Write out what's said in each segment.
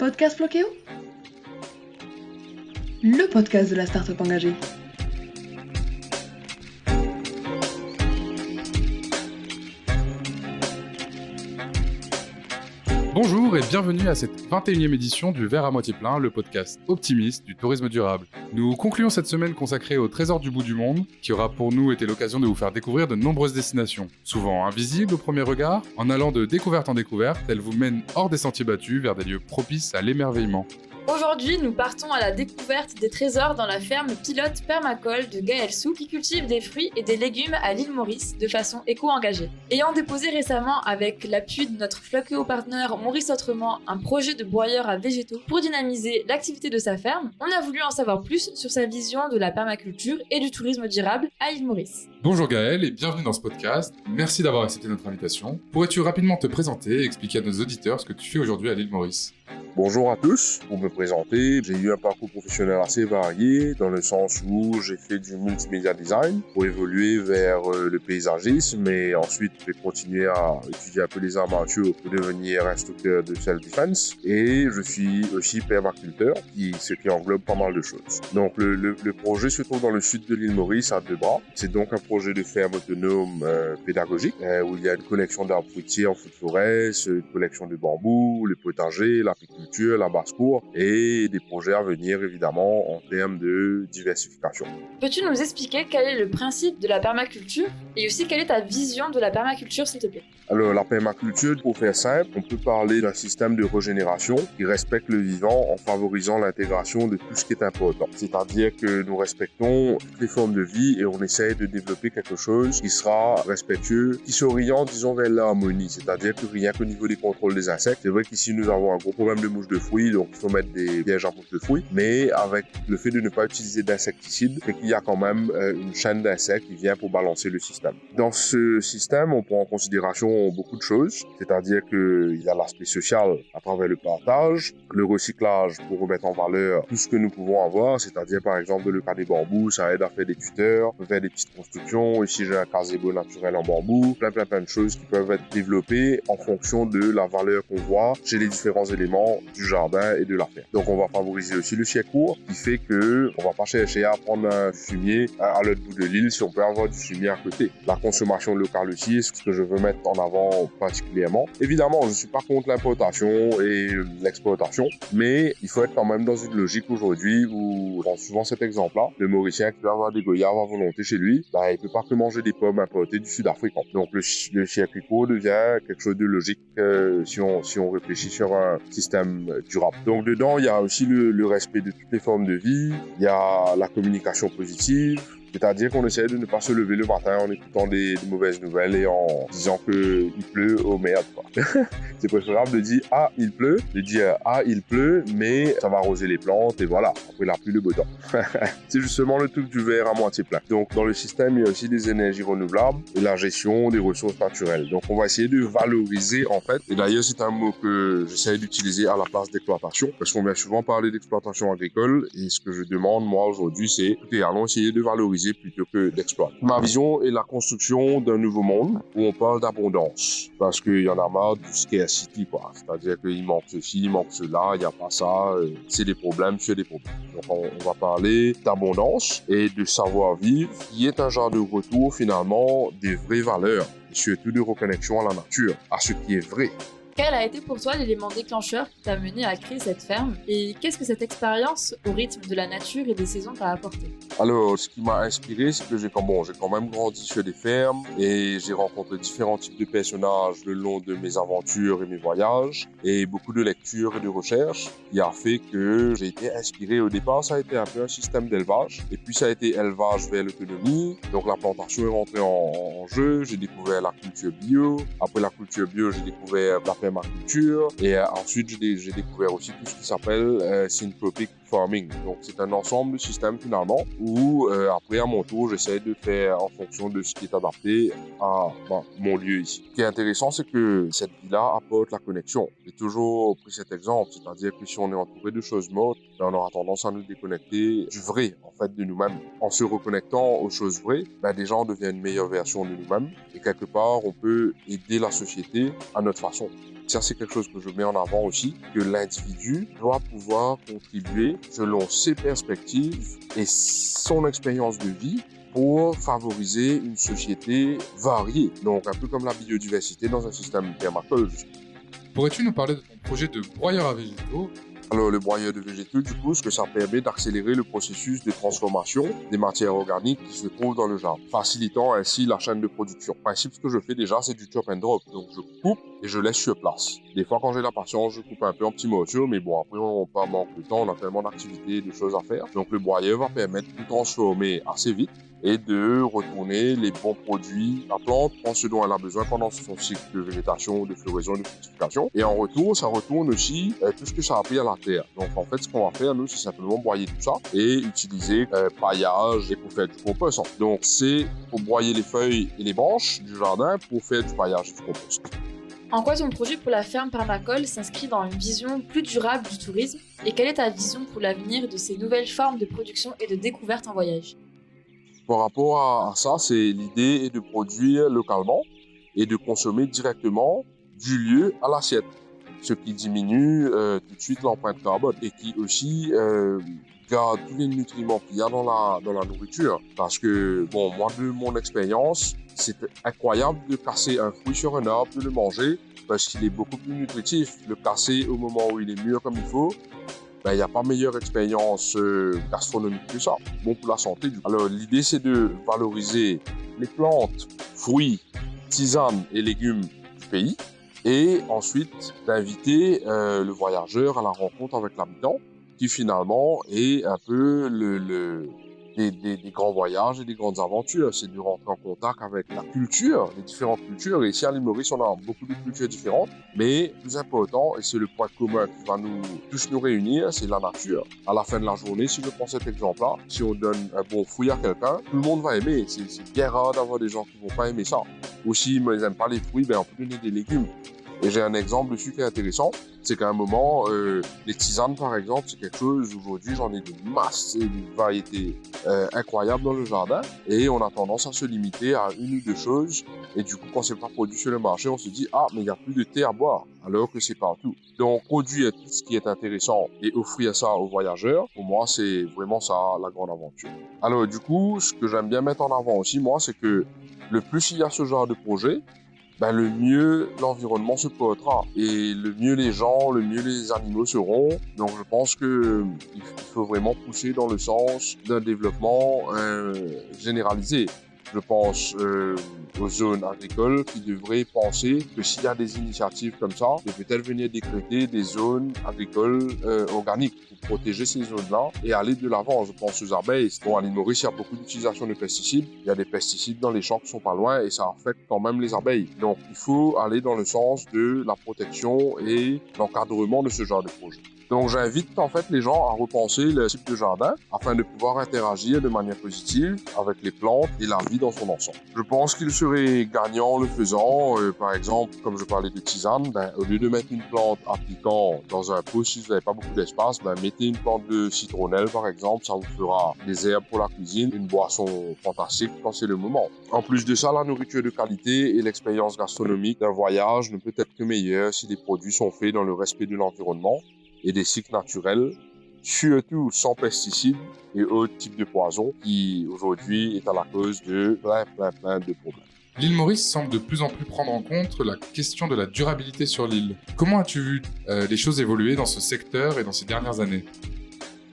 Podcast Floqueo, le podcast de la start-up engagée. Bonjour et bienvenue à cette 21e édition du Verre à moitié plein, le podcast optimiste du tourisme durable. Nous concluons cette semaine consacrée au trésor du bout du monde, qui aura pour nous été l'occasion de vous faire découvrir de nombreuses destinations. Souvent invisibles au premier regard, en allant de découverte en découverte, elles vous mènent hors des sentiers battus vers des lieux propices à l'émerveillement. Aujourd'hui, nous partons à la découverte des trésors dans la ferme pilote permacole de Gaël Sou qui cultive des fruits et des légumes à l'île Maurice de façon éco-engagée. Ayant déposé récemment avec l'appui de notre Floqueo partner Maurice Autrement un projet de broyeur à végétaux pour dynamiser l'activité de sa ferme, on a voulu en savoir plus sur sa vision de la permaculture et du tourisme durable à l'île Maurice. Bonjour Gaël et bienvenue dans ce podcast. Merci d'avoir accepté notre invitation. Pourrais-tu rapidement te présenter et expliquer à nos auditeurs ce que tu fais aujourd'hui à l'île Maurice ? Bonjour à tous, pour me présenter, j'ai eu un parcours professionnel assez varié dans le sens où j'ai fait du multimédia design pour évoluer vers le paysagisme et ensuite j'ai continué à étudier un peu les arts martiaux pour devenir instructeur de self-defense et je suis aussi permaculteur, ce qui englobe pas mal de choses. Donc le projet se trouve dans le sud de l'île Maurice à Debrah. C'est donc un projet de ferme autonome pédagogique où il y a une collection d'arbres fruitiers en feu de forêt, une collection de bambous, les potagers, l'apiculture, la basse-cour et des projets à venir évidemment en termes de diversification. Peux-tu nous expliquer quel est le principe de la permaculture et aussi quelle est ta vision de la permaculture s'il te plaît ? Alors la permaculture, pour faire simple, on peut parler d'un système de régénération qui respecte le vivant en favorisant l'intégration de tout ce qui est important. C'est-à-dire que nous respectons toutes les formes de vie et on essaie de développer quelque chose qui sera respectueux, qui s'oriente disons vers l'harmonie. C'est-à-dire que rien qu'au niveau des contrôles des insectes, c'est vrai qu'ici nous avons un gros problème de mouches de fruits, donc il faut mettre des pièges à mouches de fruits, mais avec le fait de ne pas utiliser d'insecticides, c'est qu'il y a quand même une chaîne d'insectes qui vient pour balancer le système. Dans ce système, on prend en considération beaucoup de choses, c'est-à-dire qu'il y a l'aspect social à travers le partage, le recyclage pour remettre en valeur tout ce que nous pouvons avoir, c'est-à-dire par exemple le cas des bambous, ça aide à faire des tuteurs, on peut faire des petites constructions, ici j'ai un gazebo naturel en bambou, plein de choses qui peuvent être développées en fonction de la valeur qu'on voit chez les différents éléments du jardin et de la ferme. Donc on va favoriser aussi le circuit court qui fait que on va pas chercher à prendre un fumier à l'autre bout de l'île si on peut avoir du fumier à côté. La consommation locale aussi, c'est ce que je veux mettre en avant particulièrement. Évidemment, je suis pas contre l'importation et l'exportation, mais il faut être quand même dans une logique aujourd'hui où, on prend souvent cet exemple-là, le Mauricien qui va avoir des goyaves à volonté chez lui, il peut pas que manger des pommes importées du Sud-Afrique. Donc le circuit court devient quelque chose de logique si on réfléchit sur un système durable. Donc dedans, il y a aussi le respect de toutes les formes de vie, il y a la communication positive, c'est-à-dire qu'on essaie de ne pas se lever le matin en écoutant des mauvaises nouvelles et en disant qu'il pleut, oh merde, quoi. C'est préférable de dire « Ah, il pleut », de dire « Ah, il pleut, mais ça va arroser les plantes et voilà, après la pluie, le beau temps. » C'est justement le truc du verre à moitié plein. Donc dans le système, il y a aussi des énergies renouvelables et la gestion des ressources naturelles. Donc on va essayer de valoriser en fait, et d'ailleurs c'est un mot que j'essaie d'utiliser à la place d'exploitation, parce qu'on vient souvent parler d'exploitation agricole et ce que je demande moi aujourd'hui c'est, écoutez, allons essayer de valoriser plutôt que d'exploiter. Ma vision est la construction d'un nouveau monde où on parle d'abondance, parce qu'il y en a marre du scarcity, quoi. C'est-à-dire qu'il manque ceci, il manque cela, il n'y a pas ça, c'est des problèmes sur des problèmes. Donc on va parler d'abondance et de savoir-vivre, qui est un genre de retour finalement des vraies valeurs, et surtout de reconnexion à la nature, à ce qui est vrai. Quel a été pour toi l'élément déclencheur qui t'a mené à créer cette ferme et qu'est-ce que cette expérience au rythme de la nature et des saisons t'a apporté ? Alors, ce qui m'a inspiré, c'est que j'ai quand même grandi sur des fermes et j'ai rencontré différents types de personnages le long de mes aventures et mes voyages et beaucoup de lectures et de recherches qui a fait que j'ai été inspiré. Au départ, ça a été un peu un système d'élevage et puis ça a été élevage vers l'autonomie. Donc la plantation est rentrée en jeu, j'ai découvert la culture bio. Après la culture bio, j'ai découvert la permaculture et ensuite j'ai découvert aussi tout ce qui s'appelle syntropic farming. Donc c'est un ensemble de systèmes finalement où après à mon tour j'essaie de faire en fonction de ce qui est adapté à mon lieu ici. Ce qui est intéressant, c'est que cette vie-là apporte la connexion. J'ai toujours pris cet exemple, c'est-à-dire que si on est entouré de choses mortes, on aura tendance à nous déconnecter du vrai en fait de nous-mêmes. En se reconnectant aux choses vraies, des gens deviennent une meilleure version de nous-mêmes et quelque part on peut aider la société à notre façon. Ça, c'est quelque chose que je mets en avant aussi, que l'individu doit pouvoir contribuer selon ses perspectives et son expérience de vie pour favoriser une société variée. Donc, un peu comme la biodiversité dans un système permacole. Pourrais-tu nous parler de ton projet de broyeur à végétaux? Alors, le broyeur de végétaux, du coup, ce que ça permet d'accélérer le processus de transformation des matières organiques qui se trouvent dans le jardin, facilitant ainsi la chaîne de production. En principe, ce que je fais déjà, c'est du chop and drop. Donc, je coupe et je laisse sur place. Des fois, quand j'ai la patience, je coupe un peu en petits morceaux, mais bon, après, on pas manque de temps, on a tellement d'activités et de choses à faire. Donc, le broyeur va permettre de transformer assez vite et de retourner les bons produits. La plante prend ce dont elle a besoin pendant son cycle de végétation, de floraison, de fructification. Et en retour, ça retourne aussi tout ce que ça a pris à la terre. Donc en fait, ce qu'on va faire, nous, c'est simplement broyer tout ça et utiliser paillage et pour faire du compost. Donc c'est pour broyer les feuilles et les branches du jardin pour faire du paillage et du compost. En quoi ton projet pour la ferme permacole s'inscrit dans une vision plus durable du tourisme et quelle est ta vision pour l'avenir de ces nouvelles formes de production et de découverte en voyage? Par rapport à ça, c'est l'idée est de produire localement et de consommer directement du lieu à l'assiette, ce qui diminue tout de suite l'empreinte carbone et qui aussi garde tous les nutriments qu'il y a dans la nourriture. Parce que, bon, moi, de mon expérience, c'est incroyable de casser un fruit sur un arbre, de le manger, parce qu'il est beaucoup plus nutritif. Le casser au moment où il est mûr comme il faut, il n'y a pas meilleure expérience gastronomique que ça. Bon pour la santé. Alors, l'idée, c'est de valoriser les plantes, fruits, tisanes et légumes du pays et ensuite d'inviter le voyageur à la rencontre avec l'habitant qui finalement est un peu des grands voyages et des grandes aventures. C'est de rentrer en contact avec la culture, les différentes cultures. Et ici à l'île Maurice, on a beaucoup de cultures différentes. Mais plus important, et c'est le point commun qui va nous tous nous réunir, c'est la nature. À la fin de la journée, si je prends cet exemple-là, si on donne un bon fruit à quelqu'un, tout le monde va aimer. C'est bien rare d'avoir des gens qui vont pas aimer ça. Ou s'ils n'aiment pas les fruits, on peut donner des légumes. Et j'ai un exemple dessus qui est intéressant, c'est qu'à un moment, les tisanes par exemple, c'est quelque chose, aujourd'hui j'en ai de masse et de variétés incroyables dans le jardin et on a tendance à se limiter à une ou deux choses et du coup quand c'est pas produit sur le marché, on se dit ah mais il n'y a plus de thé à boire alors que c'est partout. Donc produire tout ce qui est intéressant et offrir ça aux voyageurs, pour moi c'est vraiment ça la grande aventure. Alors du coup, ce que j'aime bien mettre en avant aussi moi, c'est que le plus il y a ce genre de projet, le mieux l'environnement se portera et le mieux les gens, le mieux les animaux seront. Donc je pense que il faut vraiment pousser dans le sens d'un développement généralisé. Je pense aux zones agricoles qui devraient penser que s'il y a des initiatives comme ça, de peut-être venir décréter des zones agricoles organiques pour protéger ces zones-là et aller de l'avant. Je pense aux abeilles. Bon, à l'île Maurice, il y a beaucoup d'utilisation de pesticides. Il y a des pesticides dans les champs qui sont pas loin et ça affecte quand même les abeilles. Donc, il faut aller dans le sens de la protection et l'encadrement de ce genre de projet. Donc j'invite en fait les gens à repenser le type de jardin afin de pouvoir interagir de manière positive avec les plantes et la vie dans son ensemble. Je pense qu'il serait gagnant le faisant, par exemple, comme je parlais de tisane, au lieu de mettre une plante à piquant dans un pot si vous n'avez pas beaucoup d'espace, mettez une plante de citronnelle par exemple, ça vous fera des herbes pour la cuisine, une boisson fantastique quand c'est le moment. En plus de ça, la nourriture de qualité et l'expérience gastronomique d'un voyage ne peut être que meilleure si les produits sont faits dans le respect de l'environnement et des cycles naturels, surtout sans pesticides et autres types de poisons qui aujourd'hui est à la cause de plein de problèmes. L'île Maurice semble de plus en plus prendre en compte la question de la durabilité sur l'île. Comment as-tu vu les choses évoluer dans ce secteur et dans ces dernières années ?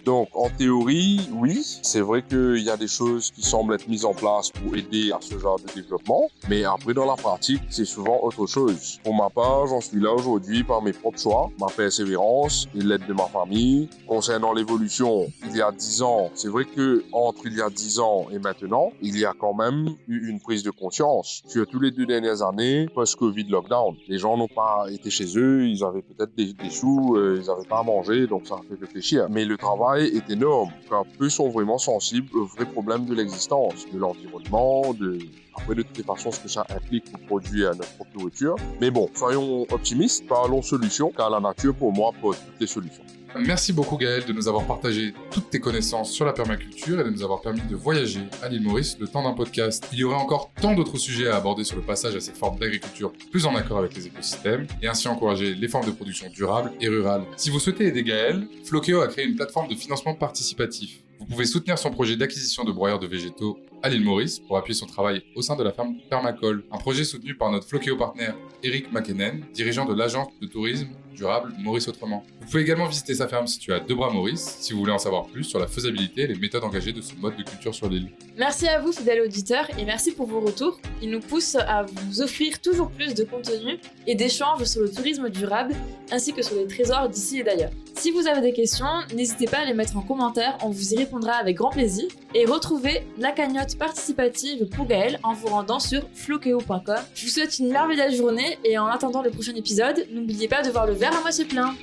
Donc, en théorie, oui, c'est vrai qu'il y a des choses qui semblent être mises en place pour aider à ce genre de développement, mais après, dans la pratique, c'est souvent autre chose. Pour ma part, j'en suis là aujourd'hui par mes propres choix, ma persévérance et l'aide de ma famille. Concernant l'évolution, il y a 10 ans, c'est vrai que entre il y a 10 ans et maintenant, il y a quand même eu une prise de conscience. Surtout les 2 dernières années, post-Covid lockdown. Les gens n'ont pas été chez eux, ils avaient peut-être des sous, ils n'avaient pas à manger, donc ça a fait réfléchir. Mais le travail est énorme, car peu sont vraiment sensibles aux vrais problèmes de l'existence, de l'environnement, après de toutes les façons ce que ça implique pour produire notre propre nourriture. Mais bon, soyons optimistes, parlons solutions, car la nature pour moi porte toutes les solutions. Merci beaucoup Gaël de nous avoir partagé toutes tes connaissances sur la permaculture et de nous avoir permis de voyager à l'île Maurice le temps d'un podcast. Il y aurait encore tant d'autres sujets à aborder sur le passage à ces formes d'agriculture plus en accord avec les écosystèmes et ainsi encourager les formes de production durables et rurales. Si vous souhaitez aider Gaël, Floqueo a créé une plateforme de financement participatif. Vous pouvez soutenir son projet d'acquisition de broyeurs de végétaux à l'île Maurice pour appuyer son travail au sein de la ferme Permacole, un projet soutenu par notre Floqueo partenaire Eric McKinnon, dirigeant de l'agence de tourisme durable Maurice Autrement. Vous pouvez également visiter sa ferme située à Debras-Maurice si vous voulez en savoir plus sur la faisabilité et les méthodes engagées de ce mode de culture sur l'île. Merci à vous, fidèles auditeurs, et merci pour vos retours. Ils nous poussent à vous offrir toujours plus de contenu et d'échanges sur le tourisme durable, ainsi que sur les trésors d'ici et d'ailleurs. Si vous avez des questions, n'hésitez pas à les mettre en commentaire, on vous y répondra avec grand plaisir. Et retrouvez la cagnotte participative pour Gaël en vous rendant sur floqueo.com. Je vous souhaite une merveilleuse journée et en attendant le prochain épisode, n'oubliez pas de voir le verre à moitié plein.